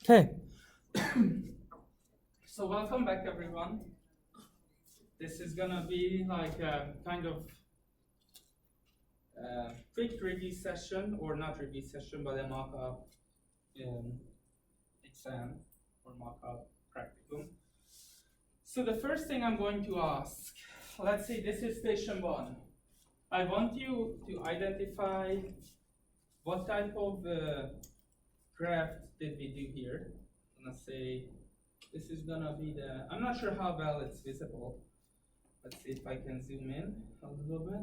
Okay. So welcome back, everyone. This is gonna be like a kind of quick review session, or not review session, but a mock-up exam or mock-up practicum. So the first thing I'm going to ask, let's say this is station 1. I want you to identify what type of graph did we do here. I'm gonna say this is gonna be the, I'm not sure how well it's visible. Let's see if I can zoom in a little bit.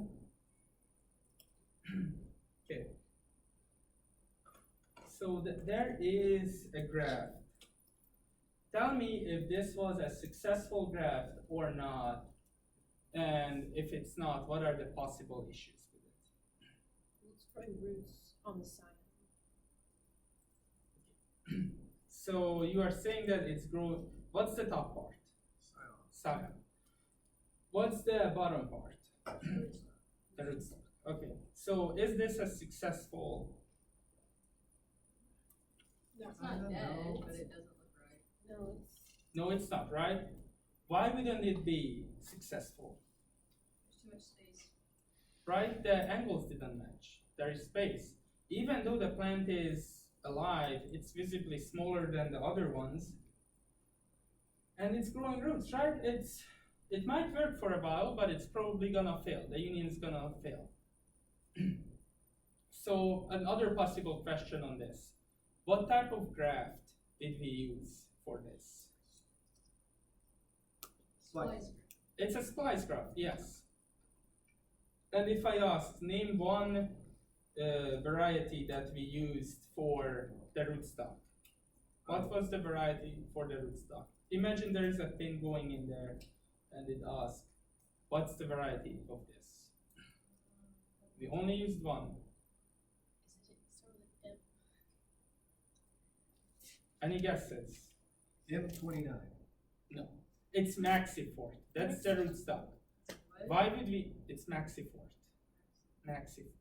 Okay. So there is a graph. Tell me if this was a successful graph or not, and if it's not, what are the possible issues with it? It's putting roots on the side. So you are saying that it's growth. What's the top part? Scion. What's the bottom part? The rootstock. Okay. So is this a successful? No, It's not dead, but it doesn't look right. No, it's not, right? Why wouldn't it be successful? There's too much space. Right? The angles didn't match. There is space. Even though the plant is alive, it's visibly smaller than the other ones. And it's growing roots, right? It might work for a while, but it's probably gonna fail. The union's gonna fail. So another possible question on this. What type of graft did we use for this? Splice. It's a splice graft, yes. And if I ask, name one variety that we used for the rootstock. What was the variety for the rootstock? Imagine there is a pin going in there, and it asks, what's the variety of this? We only used one. Any guesses? M29. No. It's Maxifort. That's the rootstock. What? Why would we? It's Maxifort. Maxifort.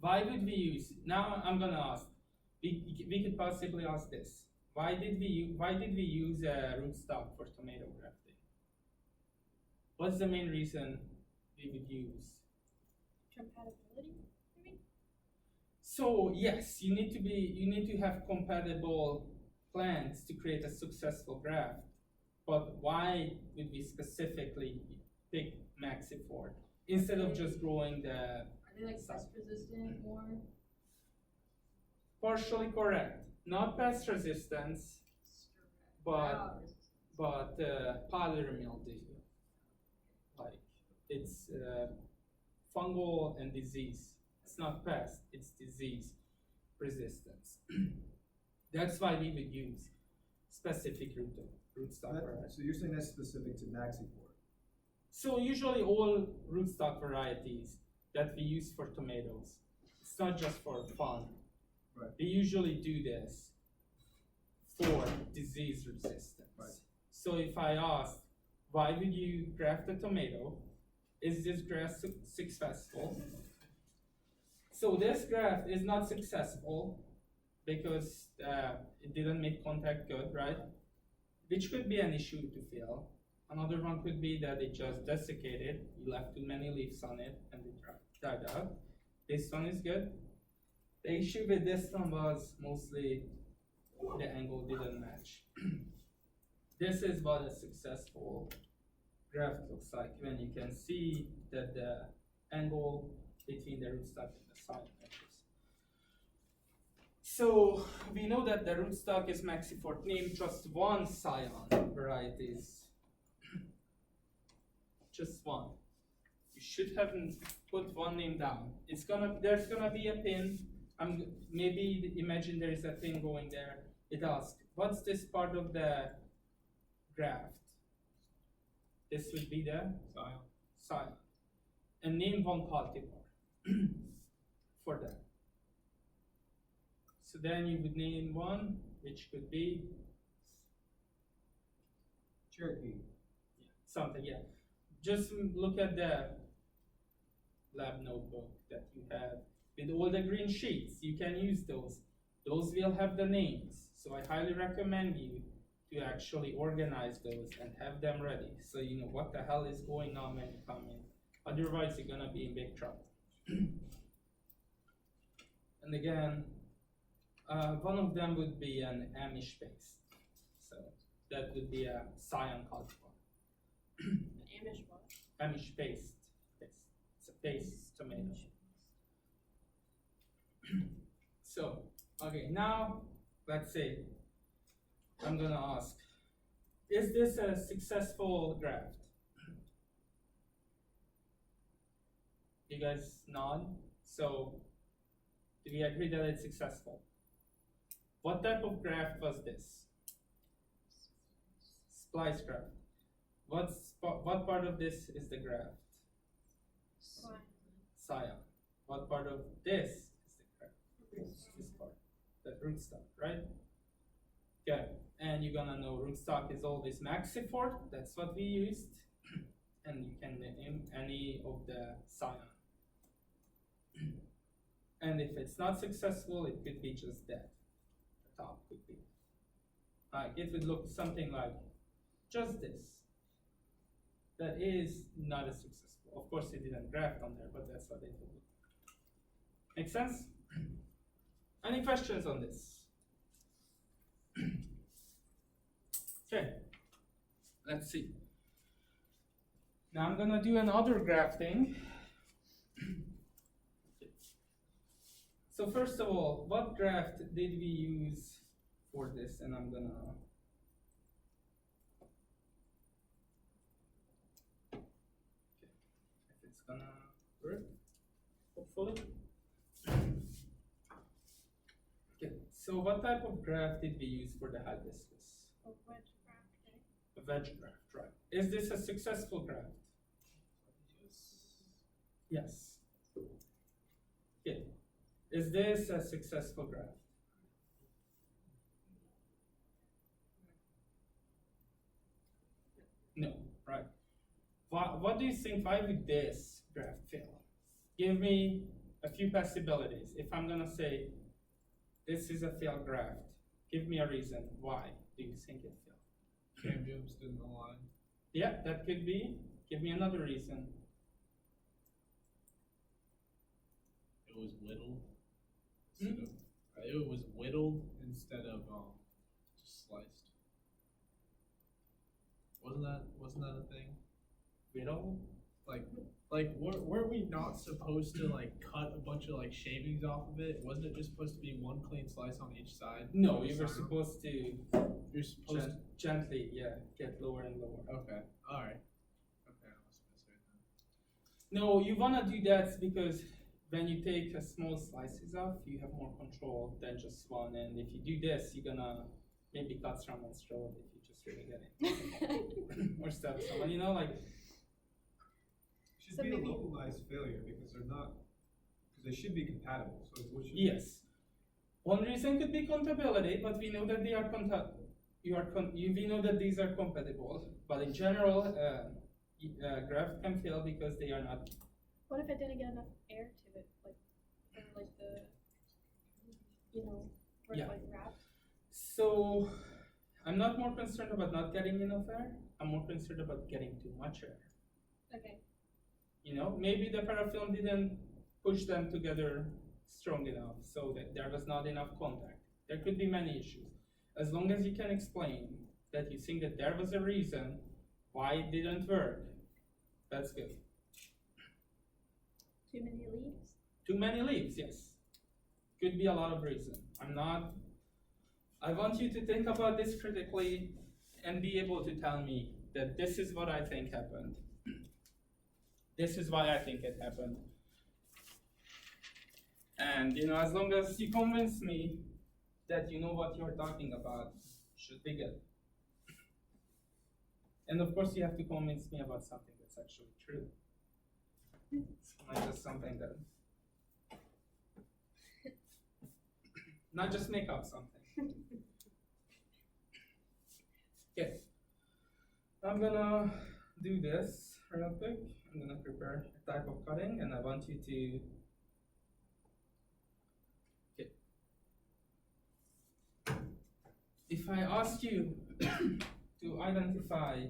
Why would we use? Now I'm gonna ask. We could possibly ask this. Why did we use a rootstock for tomato grafting? What's the main reason we would use? compatibility, maybe? So yes, you need to have compatible plants to create a successful graft. But why would we specifically pick Maxifort instead of just growing the? Are they like pest resistant more? Partially correct. Not pest resistance, but powdery mildew. Like it's fungal and disease. It's not pest, it's disease resistance. That's why we would use specific rootstock varieties. So you're saying that's specific to Maxifort? So usually all rootstock varieties that we use for tomatoes, it's not just for fun. Right. We usually do this for disease resistance. Right. So if I ask, why would you graft a tomato? Is this graft successful? So this graft is not successful because it didn't make contact good, right? Which could be an issue to fill. Another one could be that it just desiccated, you left too many leaves on it and it died out. This one is good. The issue with this one was mostly the angle didn't match. This is what a successful graft looks like when you can see that the angle between the rootstock and the side matches. So we know that the rootstock is Maxifort. Name just one scion varieties. Just one. You should have put one name down. There's gonna be a pin. Maybe imagine there is a pin going there. It asks, what's this part of the graft? This would be the scion. And name one cultivar for that. So then you would name one, which could be Cherokee. something, yeah. Just look at the lab notebook that you have with all the green sheets. You can use those. Those will have the names, so I highly recommend you to actually organize those and have them ready, so you know what the hell is going on when you come in. Otherwise, you're gonna be in big trouble. And again, one of them would be an Amish paste, so that would be a cyan cultivar. Amish what? Amish paste. It's a paste tomato. So, okay, now let's say I'm gonna ask, is this a successful graft? You guys nod? So, do we agree that it's successful? What type of graft was this? Splice graft. What part of this is the graft? Scion. What part of this is the graft? This part, that rootstock, right? Okay, and you're gonna know rootstock is always Maxifort, that's what we used, and you can name any of the scion. And if it's not successful, it could be just that. The top could be. It would look something like just this. That is not as successful. Of course, it didn't graft on there, but that's what it would look. Make sense? Any questions on this? Okay, let's see. Now I'm gonna do another grafting. So first of all, what graft did we use for this? And I'm gonna if it's gonna work, hopefully. Okay, so what type of graft did we use for the hibiscus? A wedge grafting. A veg graft, right? Is this a successful graft? Yes. Okay. Is this a successful graft? No, right. What do you think, why would this graft fail? Give me a few possibilities. If I'm gonna say this is a failed graft, give me a reason why do you think it failed? Cambiums didn't align. Yeah, that could be. Give me another reason. It was whittled. Hmm? It was whittled instead of just sliced. Wasn't that a thing? Whittle? Like weren't we not supposed to like cut a bunch of like shavings off of it? Wasn't it just supposed to be one clean slice on each side? No, you were supposed to You're supposed to. gently, yeah, get lower and lower. Okay. All right. Okay, I must have misheard that. No, you wanna do that because when you take a small slices off, you have more control than just one. And if you do this, you're gonna maybe cut someone's throat if you just really get it. Or stab someone, you know, like, Should So be a maybe- localized failure because they should be compatible, so what should? yes. One reason could be compatibility, but we know that they are we know that these are compatible. But in general, graft can fail because they are not. What if it didn't get enough air to it, like the, where Yeah. it's like wrapped? So, I'm not more concerned about not getting enough air. I'm more concerned about getting too much air. Okay. You know, maybe the parafilm didn't push them together strong enough, so that there was not enough contact. There could be many issues. As long as you can explain that you think that there was a reason why it didn't work, that's good. Too many leaves? Too many leaves, yes. Could be a lot of reasons. I want you to think about this critically and be able to tell me that this is what I think happened. This is why I think it happened. And as long as you convince me that you know what you're talking about, should be good. And of course you have to convince me about something that's actually true. It's not just something that not just make up something. Okay. I'm gonna do this real quick. I'm gonna prepare a type of cutting and I want you to if I ask you to identify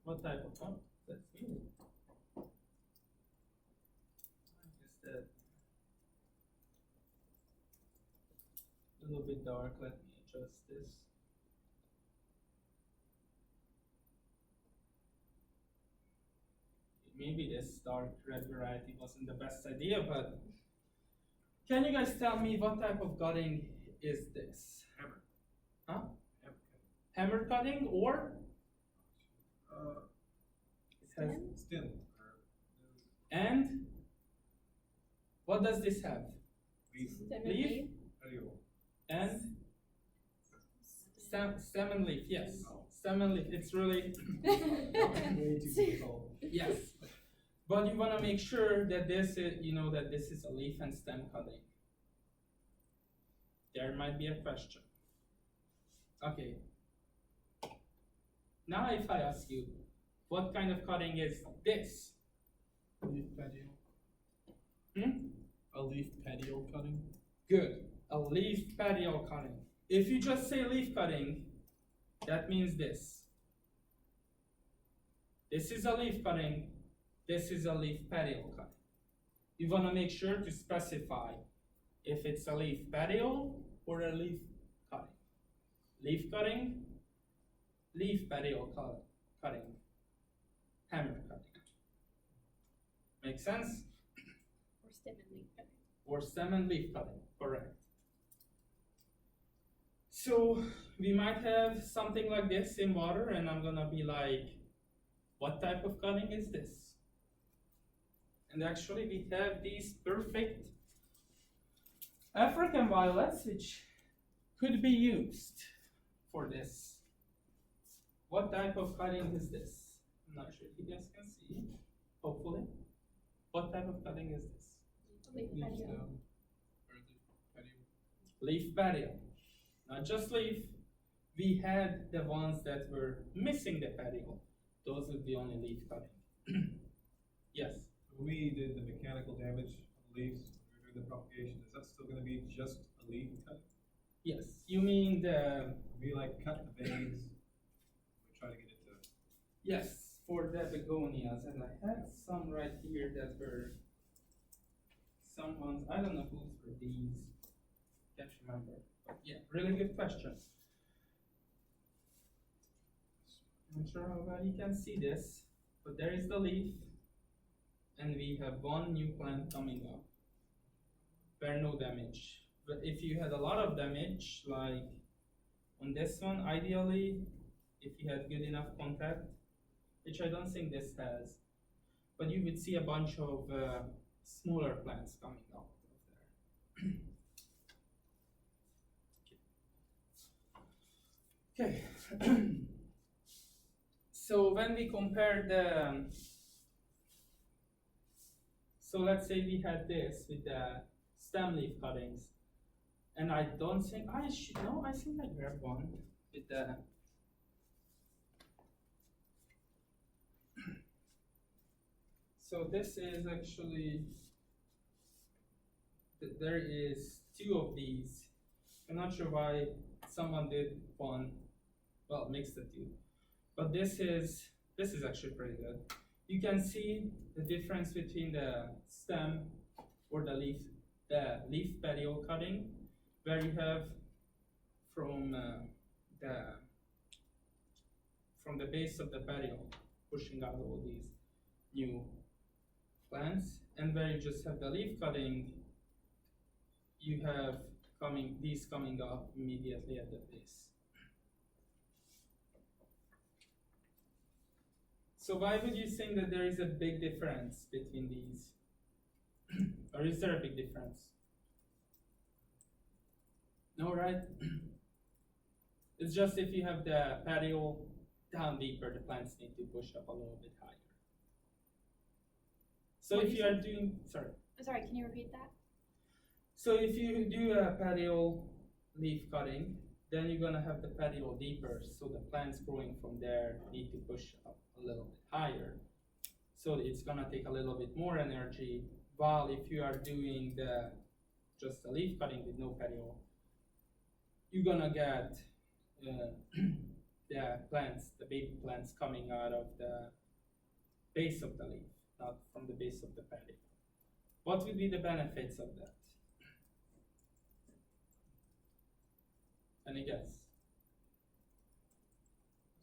what type of pump that's needed. I guess that a little bit dark, let me adjust this. Maybe this dark red variety wasn't the best idea, but can you guys tell me what type of gutting is this? Hammer. Huh? Hammer. Hammer cutting or? It has, Stem. and what does this have? Leaf. Stem and Leaf? leaf. Petiole. And stem and leaf, yes. Stem and leaf, it's really, Way too difficult. yes. But you wanna make sure that this is, you know, that this is a leaf and stem cutting. There might be a question. Okay. Now if I ask you, what kind of cutting is this? Leaf petiole. Hmm? A leaf petiole cutting. Good. A leaf petiole cutting. If you just say leaf cutting, that means this. This is a leaf cutting. This is a leaf petiole cutting. You want to make sure to specify if it's a leaf petiole or a leaf cutting. Leaf cutting, leaf petiole cutting, hammer cutting. Make sense? Or stem and leaf cutting. Or stem and leaf cutting, correct. So we might have something like this in water, and I'm gonna be like, what type of cutting is this? And actually we have these perfect African violets which could be used for this. What type of cutting is this? I'm not sure if you guys can see, hopefully. What type of cutting is this? Leaf Leaf petiole. stem. Or leaf petiole. Leaf petiole. Not just leaf. We had the ones that were missing the petiole. Those would be only leaf cutting. Yes. When we did the mechanical damage on the leaves, when we were doing the propagation, is that still gonna be just a leaf cut? Yes. You mean the We like cut the veins, we try to get it to, yes, for the begonias, and I had some right here that were some ones, I don't know whose were these. Can't remember. But yeah, really good question. I'm not sure how well you can see this, but there is the leaf, and we have one new plant coming up. Where no damage. But if you had a lot of damage, like on this one, ideally, if you had good enough contact, which I don't think this has, but you would see a bunch of smaller plants coming out of there. Okay. So when we compare the, so let's say we had this with the stem leaf cuttings, and I don't think I should, no, I think I grabbed one with the, so this is actually, there is two of these. I'm not sure why someone did one, well, mixed the two. But this is actually pretty good. You can see the difference between the stem or the leaf petiole cutting, where you have from the base of the petiole pushing out all these new plants, and where you just have the leaf cutting, you have these coming up immediately at the base. So why would you think that there is a big difference between these? Or is there a big difference? No, right? It's just if you have the petiole down deeper, the plants need to push up a little bit higher. So What if do you you are doing, sorry. Sorry, can you repeat that? So if you do a petiole leaf cutting, then you're gonna have the petiole deeper, so the plants growing from there need to push up a little bit higher. So it's gonna take a little bit more energy, while if you are doing just the leaf cutting with no petiole, you're gonna get the plants, the baby plants coming out of the base of the leaf, not from the base of the paddock. What would be the benefits of that? Any guess?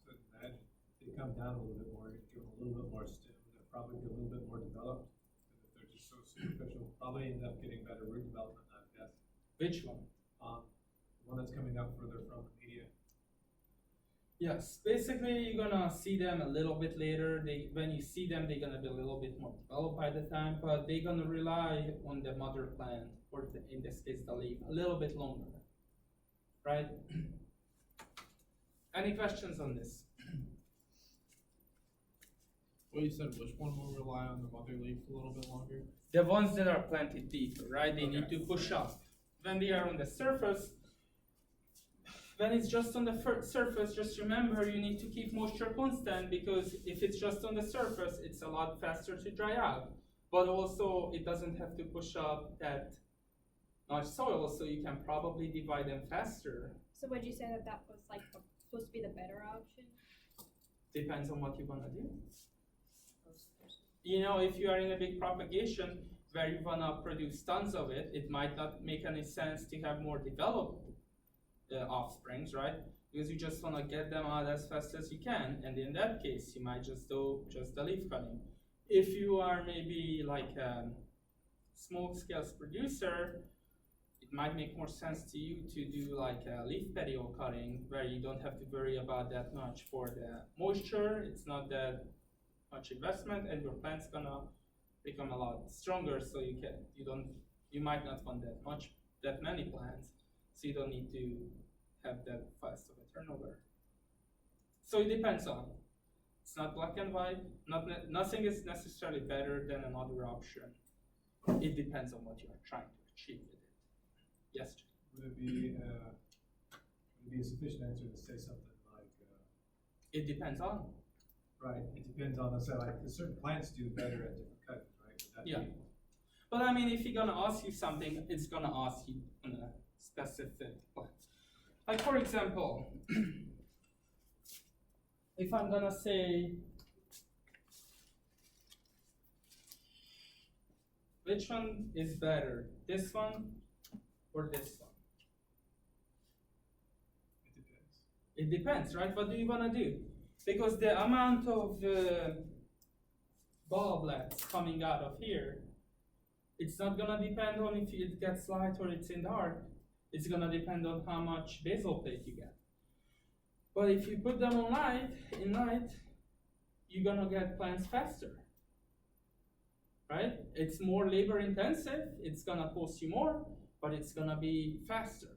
So imagine if they come down a little bit more, give them a little bit more stem, they'll probably be a little bit more developed. And if they're just so superficial, probably end up getting better root development, I guess. Which one? The one that's coming up further from the media. Yes, basically you're gonna see them a little bit later. When you see them, they're gonna be a little bit more developed by the time, but they're gonna rely on the mother plant, or in this case the leaf, a little bit longer, right? Any questions on this? Well, you said which one will rely on the mother leaf a little bit longer? The ones that are planted deeper, right? They need Okay. to push up. When they are on the surface, when it's just on the surface, just remember you need to keep moisture constant, because if it's just on the surface, it's a lot faster to dry out. But also, it doesn't have to push up that much soil, so you can probably divide them faster. So would you say that that was like supposed to be the better option? Depends on what you wanna do. You know, if you are in a big propagation where you wanna produce tons of it, it might not make any sense to have more developed offsprings, right? Because you just wanna get them out as fast as you can, and in that case, you might just do just the leaf cutting. If you are maybe like a small scale producer, it might make more sense to you to do like a leaf petiole cutting, where you don't have to worry about that much for the moisture. It's not that much investment, and your plant's gonna become a lot stronger, so you might not want that many plants, so you don't need to have that fast of a turnover. So it depends on. It's not black and white. Nothing is necessarily better than another option. It depends on what you are trying to achieve with it. Yes, Jay? Would it be a sufficient answer to say something like, It depends on. right, it depends on, let's say, like, 'cause certain plants do better at different cuttings, right? Would that Yeah. be- But I mean, if you're gonna ask you something, it's gonna ask you on a specific plant. Like for example, if I'm gonna say, which one is better, this one or this one? It depends. It depends, right? What do you wanna do? Because the amount of bulblets coming out of here, it's not gonna depend on if it gets light or it's in dark. It's gonna depend on how much basal plate you get. But if you put them in light, you're gonna get plants faster, right? It's more labor intensive, it's gonna cost you more, but it's gonna be faster,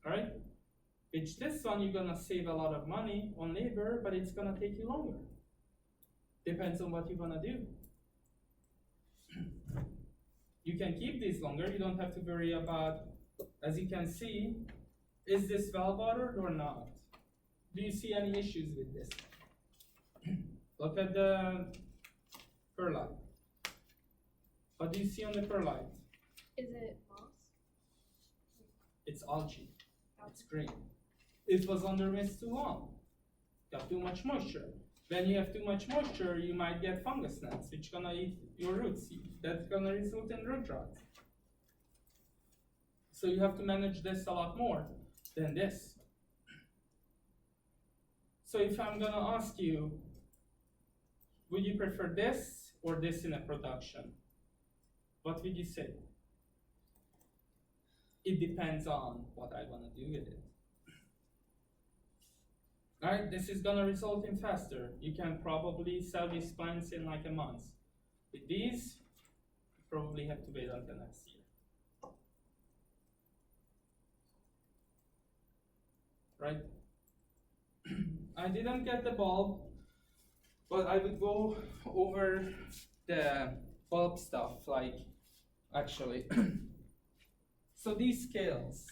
right? Which this one, you're gonna save a lot of money on labor, but it's gonna take you longer. Depends on what you wanna do. You can keep these longer, you don't have to worry about, as you can see, is this well watered or not? Do you see any issues with this? Look at the perlite. What do you see on the perlite? Is it moss? It's algae, it's green. It was under mist too long, got too much moisture. When you have too much moisture, you might get fungus gnats, which gonna eat your roots. That's gonna result in root rot. So you have to manage this a lot more than this. So if I'm gonna ask you, would you prefer this or this in a production? What would you say? It depends on what I wanna do with it. Alright, this is gonna result in faster. You can probably sell these plants in like a month. With these, you probably have to wait until next year. Right? I didn't get the bulb, but I would go over the bulb stuff, like, actually. So these scales,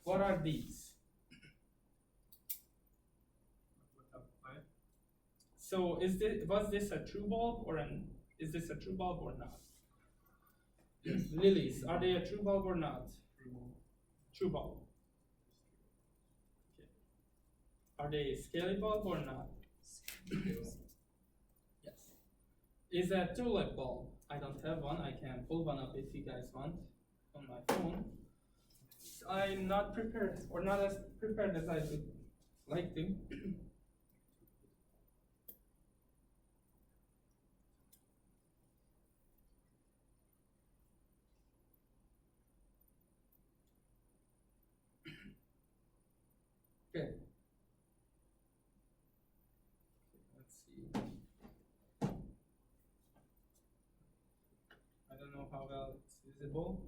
what are these? What type of plant? So was this a true bulb or is this a true bulb or not? Lilies, are they a true bulb or not? True bulb. Okay. Are they a scaly bulb or not? Yes. Is a tulip bulb? I don't have one. I can pull one up if you guys want on my phone. I'm not prepared, or not as prepared as I would like to. Okay. Let's see. I don't know how well it's visible.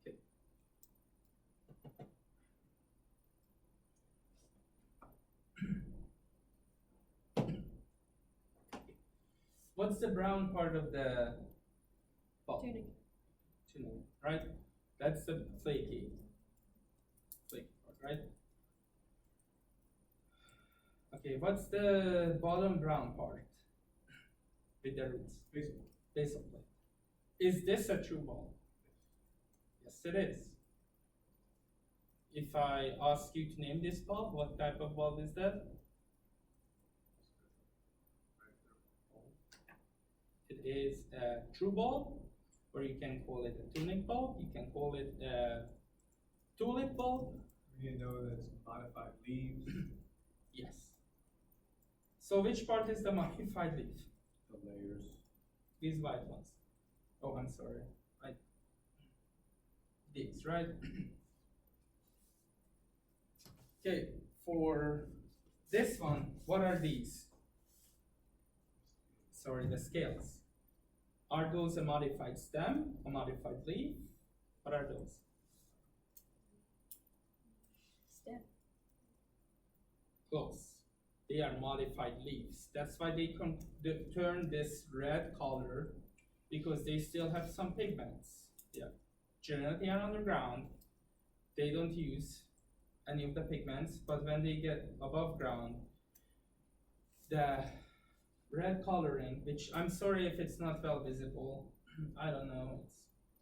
Okay. What's the brown part of the bulb? Tunic. Tunic, right? That's the flaky part, right? Okay, what's the bottom brown part with the roots? Basal plate. Is this a true bulb? Yes, it is. If I ask you to name this bulb, what type of bulb is that? It is a true bulb, or you can call it a tunic bulb, you can call it a tulip bulb. You know that it's modified leaves, Yes. So which part is the modified leaf? the layers. These white ones. Oh, I'm sorry. These, right? Okay, for this one, what are these? Sorry, the scales. Are those a modified stem, a modified leaf? What are those? Stem. Close. They are modified leaves. That's why they turn this red color, because they still have some pigments. Yeah. Generally are underground. They don't use any of the pigments, but when they get above ground, the red coloring, which I'm sorry if it's not well visible, I don't know,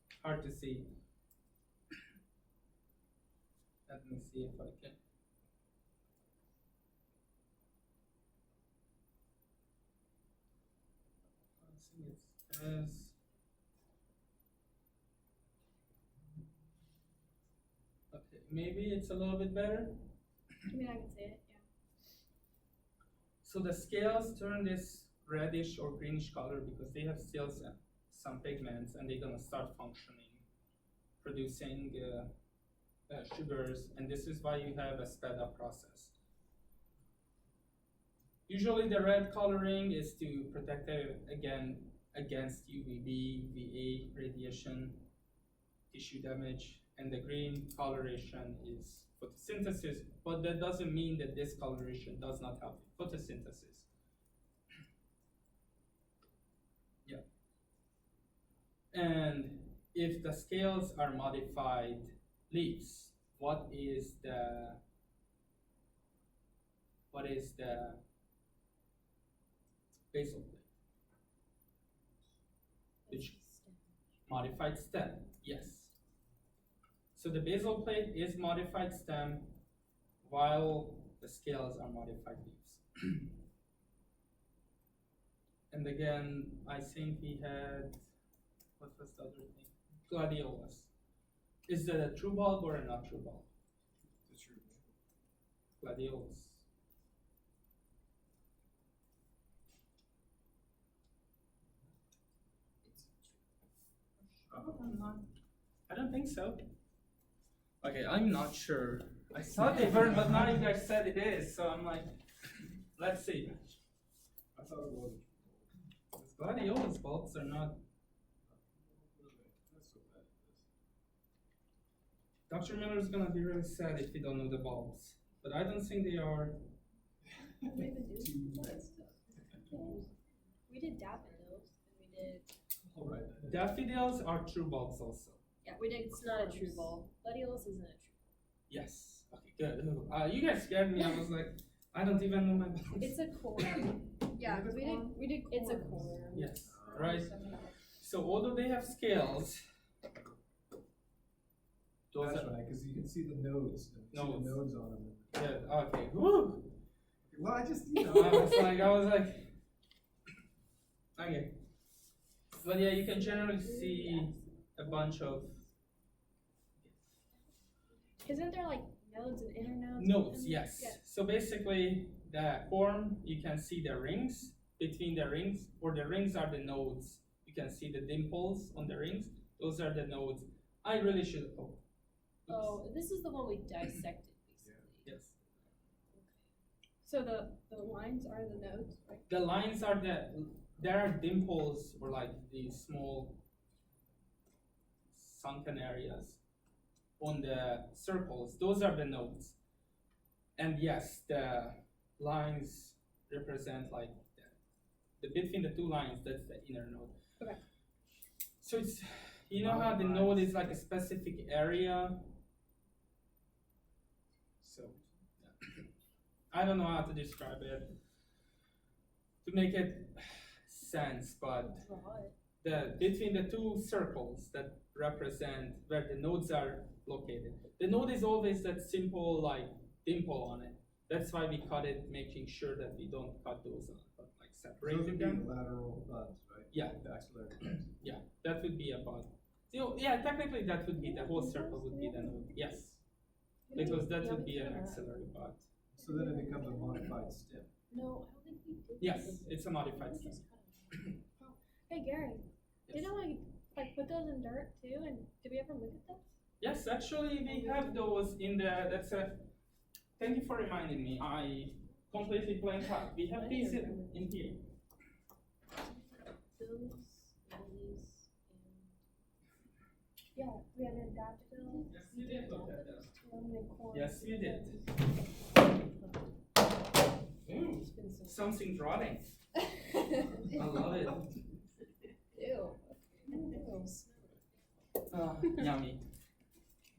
it's hard to see. Let me see if I can. I think it's as. Okay, maybe it's a little bit better. I mean, I can say it, yeah. So the scales turn this reddish or greenish color because they have still some pigments, and they're gonna start functioning, producing sugars, and this is why you have a sped up process. Usually the red coloring is to protect against UVB, VA radiation, tissue damage, and the green coloration is photosynthesis, but that doesn't mean that this coloration does not help photosynthesis. Yeah. And if the scales are modified leaves, what is the basal plate? Which modified stem, yes. So the basal plate is modified stem, while the scales are modified leaves. And again, I think we had, what was the other thing? Gladiolus. Is that a true bulb or a not true bulb? The true. Gladiolus. I don't think so. Okay, I'm not sure. I thought they were, but now you guys said it is, so I'm like, let's see. I thought it was. Gladiolus bulbs are not. That's so bad. Dr. Miller's gonna be really sad if we don't know the bulbs, but I don't think they are. What do we even do? We did daffodils, and we did, All right. Daffodils are true bulbs also. yeah, we did. It's not a true corms. bulb. Gladiolus isn't a true. Yes. Okay, good. You guys scared me. I was like, I don't even know my bulbs. It's a corm. Yeah, 'cause we did It's a corms. corm. Yes. right? So although they have scales, those That's are, right, because you can see the nodes, Nodes. nodes on them. yeah, okay, woo! Well, I just, you I know. was like, okay. But yeah, you can generally see a bunch of Isn't there like nodes and inner nodes? nodes, yes. So basically, the corn, you can see the rings between the rings, or the rings are the nodes. You can see the dimples on the rings. Those are the nodes. I really should, oh. Oops. Oh, this is the one we dissected, basically. Yes. So the lines are the nodes, right? The lines are there are dimples, or like these small sunken areas on the circles. Those are the nodes. And yes, the lines represent like the between the two lines, that's the inner node. Okay. So it's, you know how the node is like a specific area? So, yeah. I don't know how to describe it to make it sense, but Draw it. the between the two circles that represent where the nodes are located. The node is always that simple like dimple on it. That's why we cut it, making sure that we don't cut those on, but like Those separating would be them. lateral buds, right? Yeah. The axillary buds. Yeah, that would be a bud. So, yeah, technically that would be the whole circle would be the node. Yes, because that would be an axillary bud. So then it becomes a modified stem. No, I don't think we did. Yes, it's a modified We stem. just cut 'em. Hey Gary, Yes. didn't we like put those in dirt too? And did we ever look at those? Yes, actually, we have those in the, that's a, thank you for reminding me, I completely blanked out. We have these in here. Those, these, Yeah, we had an daffodil. Yes, you did look at them. And corn. Yes, you did. and Ooh, it's been so. something's rotting. I love it. Ew. Yummy.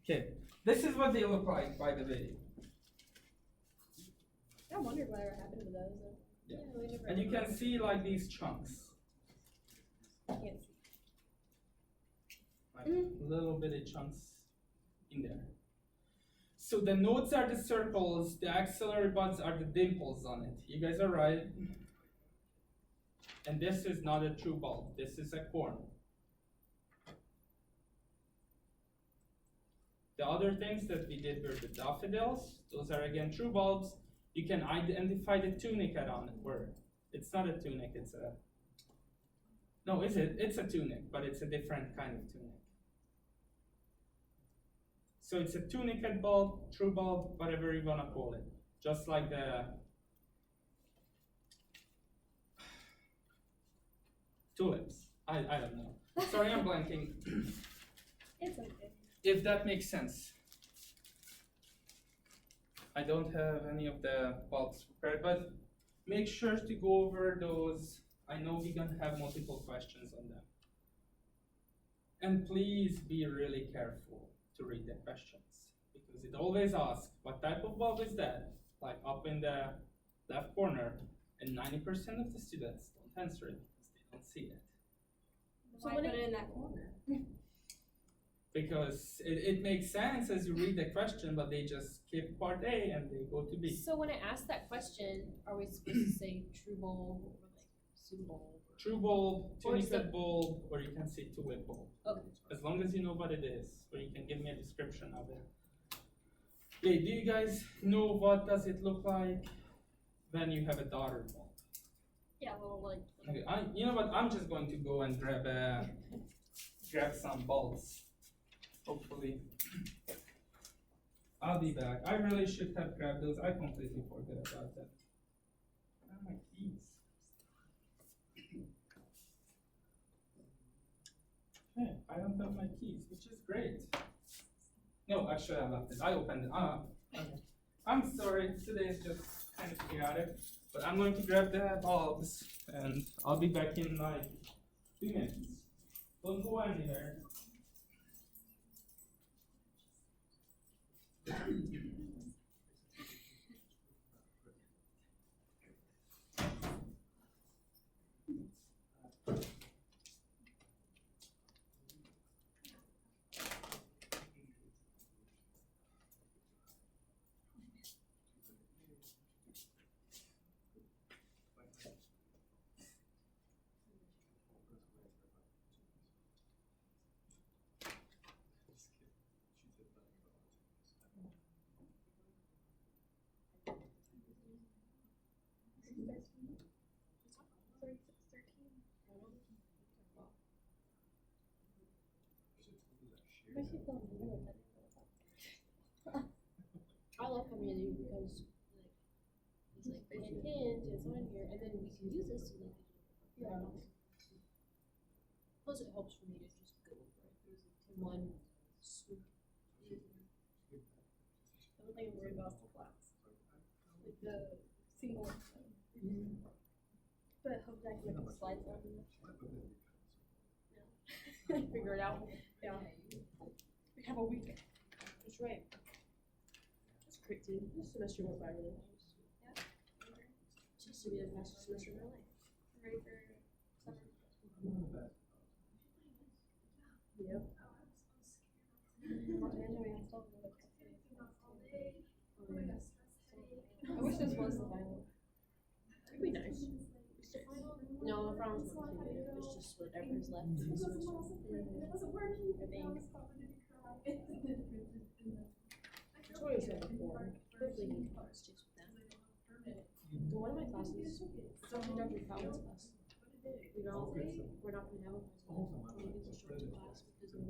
Okay, this is what they look like, by the way. I wondered whatever happened to those. Yeah. We never. And you can see like these chunks, I can't see. like little bitty chunks in there. So the nodes are the circles, the axillary buds are the dimples on it. You guys are right. And this is not a true bulb, this is a corn. The other things that we did were the daffodils. Those are again true bulbs. You can identify the tunic on it, where it's not a tunic, it's a, no, is it? It's a tunic, but it's a different kind of tunic. So it's a tunicate bulb, true bulb, whatever you wanna call it. Just like the tulips. I don't know. Sorry, I'm blanking. It's okay. If that makes sense. I don't have any of the bulbs prepared, but make sure to go over those. I know we're gonna have multiple questions on them. And please be really careful to read the questions, because it always asks, what type of bulb is that? Like up in the left corner, and 90% of the students don't answer it because they don't see it. So put it in that corner. Because it makes sense as you read the question, but they just skip part A and they go to B. So when I ask that question, are we supposed to say true bulb or like pseudo bulb? True bulb, Or is tunicate it- bulb, or you can say tulip bulb. Okay. As long as you know what it is, or you can give me a description of it. Okay, do you guys know what does it look like when you have a daughter bulb? Yeah, well, like. Okay, you know what? I'm just going to go and grab some bulbs. Hopefully, I'll be back. I really should have grabbed those. I completely forgot about that. Where are my keys? Okay, I don't have my keys, which is great. No, actually, I left it. I opened it. Okay. I'm sorry. Today is just kind of chaotic, but I'm going to grab the bulbs, and I'll be back in like 2 minutes. Don't go anywhere. Makes me feel more like I like coming in here because like, it's like, hint, it's on here, and then we can use this to like, Yeah. plus it helps for me to just go over it in one swoop. I don't think I'm worried about the class. Like the single one. But I hope that I can get the slides on. Figure it out. Yeah. We have a week. That's right. That's great too. This semester went by really fast. Yeah. It's just to be the fastest semester of my life. Ready for summer? Yep. I wish this was the final. It'd be nice. No, the finals not too good. It's just whatever's left in the semester. That's what I said before. Hopefully he sticks with that. Well, one of my classes, it's actually Dr. Fallon's class. We're not gonna have a final. Maybe it's a short class because of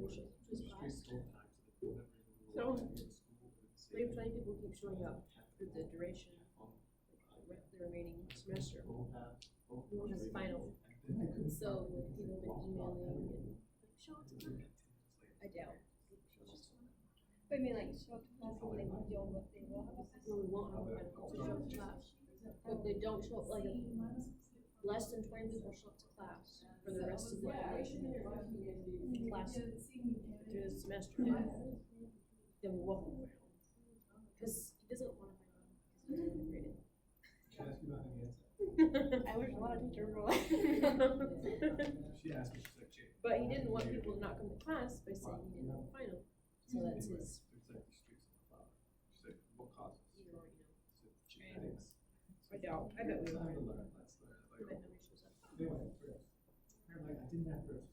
his class. So, we have 20 people keep showing up for the duration of the remaining semester. We won't have a final. So, people have been emailing and like, show up to class. I doubt. But I mean, like, show up to class and they won't do what they will have. No, we won't have a final to show up to class. If they don't show up, like, less than 20 people show up to class for the rest of the duration of the class through the semester, then we won't have a final. Because he doesn't want a final because he's integrated. She asked you about the answer. I wish a lot of teachers were like. She asked me, she's like, Jake. But he didn't want people to not come to class by saying he didn't have a final. So that's his, There's like these streaks in the flower. She's like, what causes? either or, you know. She said, genetics. I doubt. I bet we Time to will. learn, let's learn. I Like, bet nobody shows up. anyway, first. I'm like, I didn't have first.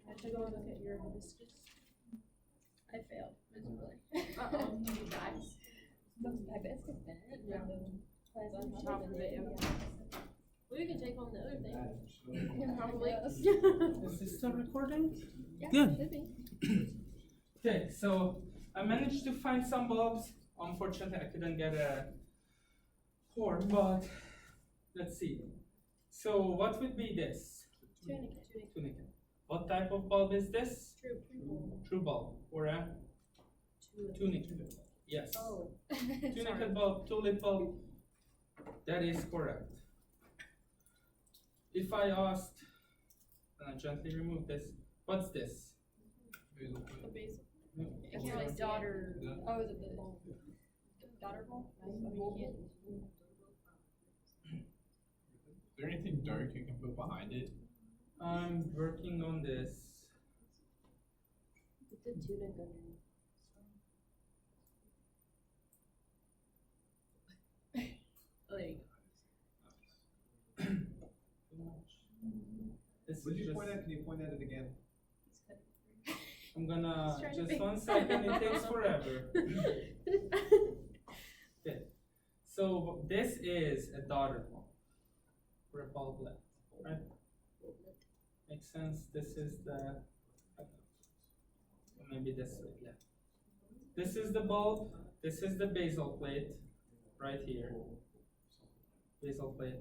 I should go and look at your hibiscus. I failed miserably. Uh-oh, you guys. I bet it's bad. Yeah. Plays On top of it, yeah. Well, you can take on the other thing. Yeah, Probably. Is this still recording? Yeah, Good. should be. Okay, so I managed to find some bulbs. Unfortunately, I couldn't get a Hort, but let's see. So what would be this? Tunica. What type of bulb is this? True bulb or a tunica? Yes. Oh. Tunica bulb, tulip bulb. That is correct. If I asked, and I gently remove this, what's this? The base. It's like daughter. Oh, is it the daughter ball? Is there anything dark you can put behind it? I'm working on this. It's a tunica. Oh, there you go. This Would is you just, point at, can you point at it again? I'm gonna, He's trying to just make- 1 second, it takes forever. Okay, so this is a daughter bulb, or a bulblet, right? Makes sense, this is the, or maybe this way, yeah. This is the bulb, this is the basal plate, right here. Basal plate,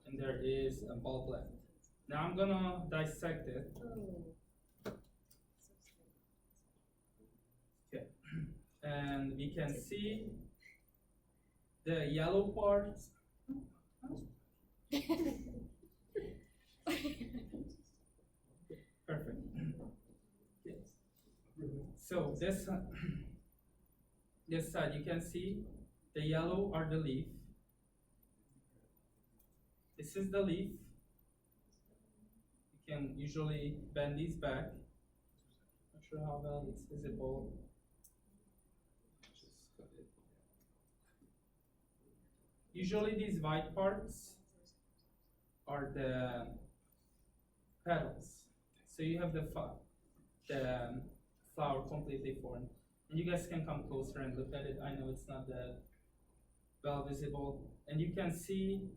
and there is a bulblet. Now I'm gonna dissect it. Okay, and we can see the yellow parts. Perfect. Okay. So this this side you can see the yellow are the leaf. This is the leaf. You can usually bend these back. Not sure how well it's visible. Just cut it. Usually these white parts are the petals. So you have the flower completely formed. And you guys can come closer and look at it. I know it's not that well visible. And you can see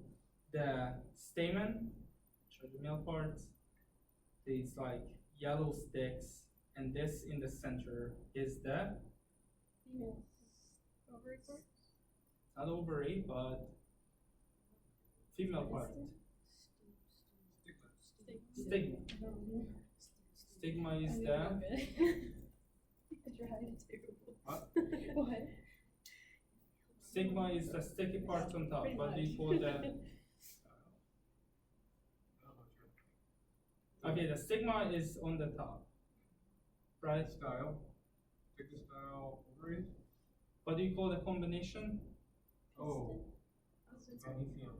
the stamen, show the male parts, these like yellow sticks, and this in the center is the, Female. Ovary part? not ovary, but female part, stigma. Stigma is the, What? What? stigma is the sticky part on top, Pretty but we much. call the, okay, the stigma is on the top, right? Style, pick the style, ovaries. What do you call the combination? Oh, magnesium,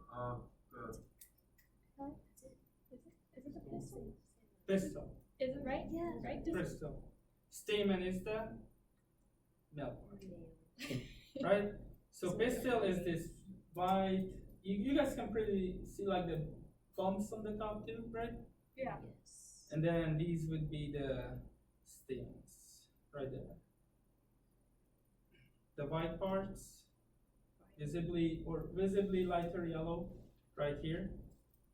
the, Is it the pistil? Pistil, Is it right? Yeah. Right? pistil. Stamen is the male part, right? So pistil is this white, you guys can pretty see like the bumps on the top too, right? Yeah. And then these would be the stamens, right there. The white parts, visibly lighter yellow, right here.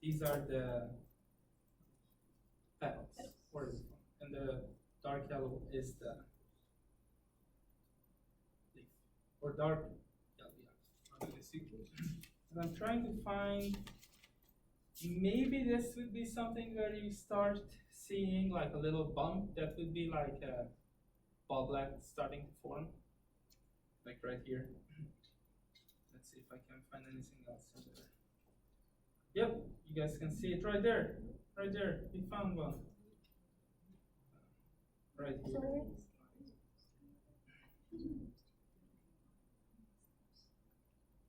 These are the petals, and the dark yellow is the leaf, or dark yellow. Yeah. under the sequence. And I'm trying to find, maybe this would be something where you start seeing like a little bump that would be like a boblet starting to form, like right here. Let's see if I can find anything else in there. Yep, you guys can see it right there, we found one. Right So here.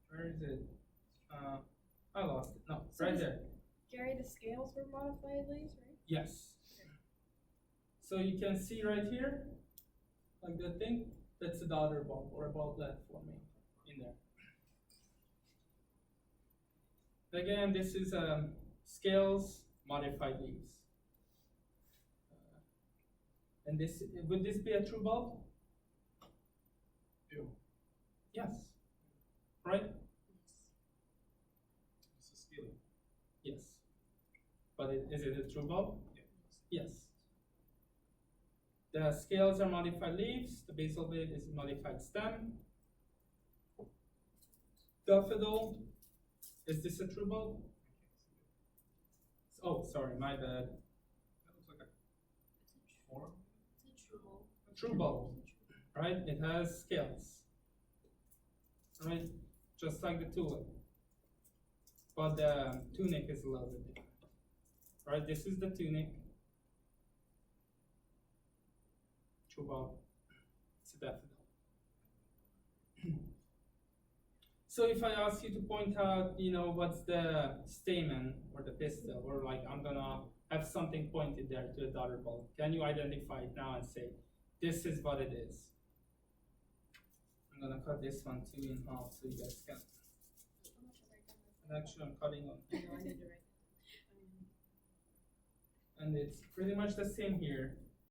Where is it? I lost it, no, So right this- there. Gary, the scales were modified leaves, right? Yes. So you can see right here, like that thing, that's a daughter bulb or a bulblet forming in there. Again, this is scales, modified leaves. And this, would this be a true bulb? Ew. Yes. Right? It's a stealing. Yes. But is it a true bulb? Yes. The scales are modified leaves, the basal bit is a modified stem. Daffodil, is this a true bulb? Oh, sorry, my bad. That looks like a form. True bulb, right? It has scales, right? Just like the tulip. But the tunic is a little bit different, right? This is the tunic. True bulb, it's a daffodil. So if I ask you to point out, what's the stamen or the pistil, or like I'm gonna have something pointed there to a daughter bulb, can you identify it now and say, this is what it is? I'm gonna cut this one too in half so you guys can. And actually, I'm cutting on. And it's pretty much the same here.